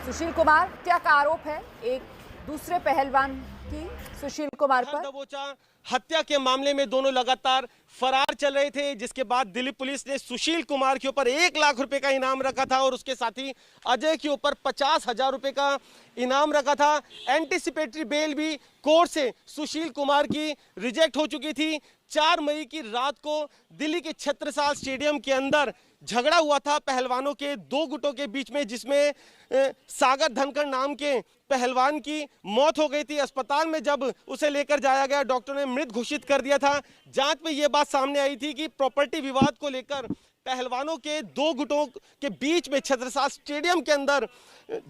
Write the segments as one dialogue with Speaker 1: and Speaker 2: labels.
Speaker 1: सुशील कुमार हत्या का आरोप है एक दूसरे पहलवान की सुशील कुमार पर।
Speaker 2: दबोचा हत्या के मामले में दोनों लगातार फरार चल रहे थे, जिसके बाद दिल्ली पुलिस ने सुशील कुमार के ऊपर 1 लाख रुपए का इनाम रखा था और उसके साथी अजय के ऊपर 50,000 रुपए का इनाम रखा था। एंटीसिपेटरी बेल भी कोर्ट से सुशील कुमार की रिजेक्ट हो चुकी थी। 4 मई की रात को दिल्ली के छत्रसाल स्टेडियम के अंदर झगड़ा हुआ था पहलवानों के 2 गुटों के बीच में, जिसमें सागर धनखड़ नाम के पहलवान की मौत हो गई थी। अस्पताल में जब उसे लेकर जाया गया, डॉक्टर ने मृत घोषित कर दिया था। जांच में यह बात सामने आई थी कि प्रॉपर्टी विवाद को लेकर पहलवानों के 2 गुटों के बीच में छत्रसाल स्टेडियम के अंदर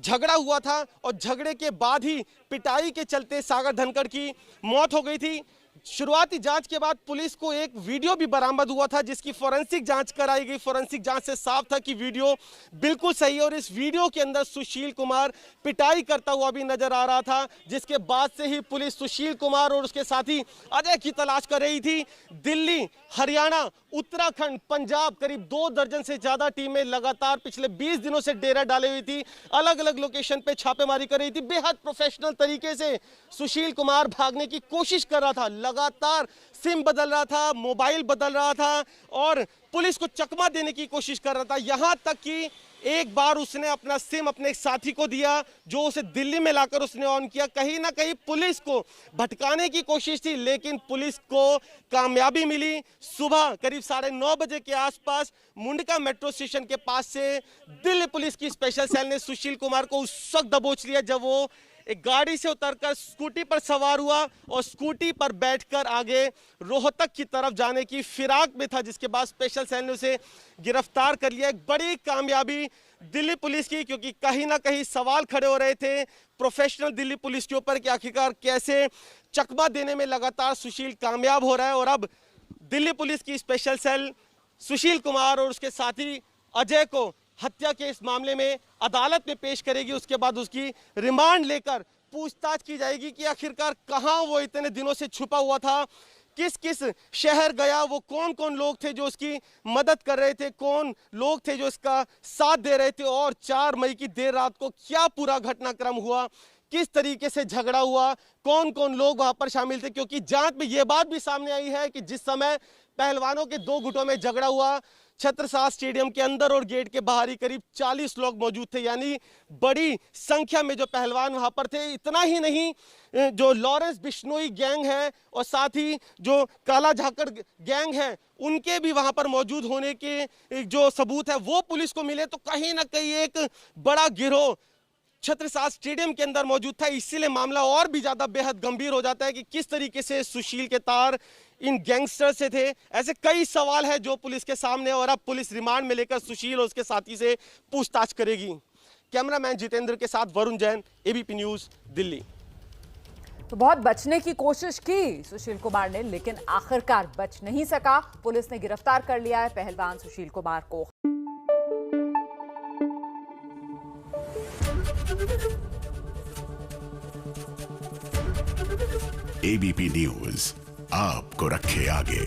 Speaker 2: झगड़ा हुआ था और झगड़े के बाद ही पिटाई के चलते सागर धनखड़ की मौत हो गई थी। शुरुआती जांच के बाद पुलिस को एक वीडियो भी बरामद हुआ था, जिसकी फोरेंसिक जांच कराई गई। फोरेंसिक जांच से साफ था कि वीडियो बिल्कुल सही है और इस वीडियो के अंदर सुशील कुमार पिटाई करता हुआ भी नजर आ रहा था, जिसके बाद से ही पुलिस सुशील कुमार और उसके साथी अजय की तलाश कर रही थी। दिल्ली, हरियाणा, उत्तराखंड, पंजाब, करीब 2 दर्जन से ज्यादा टीमें लगातार पिछले 20 दिनों से डेरा डाले हुई थी, अलग अलग लोकेशन पे छापेमारी कर रही थी। बेहद प्रोफेशनल तरीके से सुशील कुमार भागने की कोशिश कर रहा था, लगातार सिम बदल रहा था, मोबाइल बदल रहा था और पुलिस को चकमा देने की कोशिश कर रहा था। यहां तक कि एक बार उसने अपना सिम अपने एक साथी को दिया, जो उसे दिल्ली में लाकर उसने ऑन किया। कहीं ना कहीं पुलिस को भटकाने की कोशिश थी, लेकिन पुलिस को कामयाबी मिली। सुबह करीब 9:30 बजे के आसपास मुंडका मेट्रो स्टेशन के पास से दिल्ली पुलिस की स्पेशल सेल ने सुशील कुमार को उस वक्त दबोच लिया जब वो एक गाड़ी से उतरकर स्कूटी पर सवार हुआ और स्कूटी पर बैठकर आगे रोहतक की तरफ जाने की फिराक में था, जिसके बाद स्पेशल सेल ने उसे गिरफ्तार कर लिया। एक बड़ी कामयाबी दिल्ली पुलिस की, क्योंकि कहीं ना कहीं सवाल खड़े हो रहे थे प्रोफेशनल दिल्ली पुलिस के ऊपर कि आखिरकार कैसे चकमा देने में लगातार सुशील कामयाब हो रहा है। और अब दिल्ली पुलिस की स्पेशल सेल सुशील कुमार और उसके साथी अजय को हत्या के इस मामले में अदालत में पेश करेगी। उसके बाद उसकी रिमांड लेकर पूछताछ की जाएगी कि आखिरकार कहां वो इतने दिनों से छुपा हुआ था, किस किस शहर गया, वो कौन कौन लोग थे जो उसकी मदद कर रहे थे, कौन लोग थे जो इसका साथ दे रहे थे, और 4 मई की देर रात को क्या पूरा घटनाक्रम हुआ, किस तरीके से झगड़ा हुआ, कौन कौन लोग वहां पर शामिल थे। क्योंकि जांच में यह बात भी सामने आई है कि जिस समय पहलवानों के 2 गुटों में झगड़ा हुआ, छत्रसाल स्टेडियम के अंदर और गेट के बाहर ही करीब 40 लोग मौजूद थे, यानी बड़ी संख्या में जो पहलवान वहां पर थे। इतना ही नहीं, जो लॉरेंस बिश्नोई गैंग है और साथ ही जो काला झाकड़ गैंग है, उनके भी वहां पर मौजूद होने के जो सबूत है वो पुलिस को मिले। तो कहीं ना कहीं एक बड़ा गिरोह छत्रसाल स्टेडियम के अंदर मौजूद था। इसीलिए मामला और भी ज्यादा बेहद गंभीर हो जाता है कि किस तरीके से सुशील के तार इन गैंगस्टर से थे। ऐसे कई सवाल है जो पुलिस के सामने, और अब पुलिस रिमांड में लेकर सुशील और उसके साथी से पूछताछ करेगी। कैमरामैन जितेंद्र के साथ वरुण जैन, एबीपी न्यूज, दिल्ली।
Speaker 1: तो बहुत बचने की कोशिश की सुशील कुमार ने, लेकिन आखिरकार बच नहीं सका। पुलिस ने गिरफ्तार कर लिया है पहलवान सुशील कुमार को।
Speaker 3: एबीपी न्यूज आपको रखे आगे।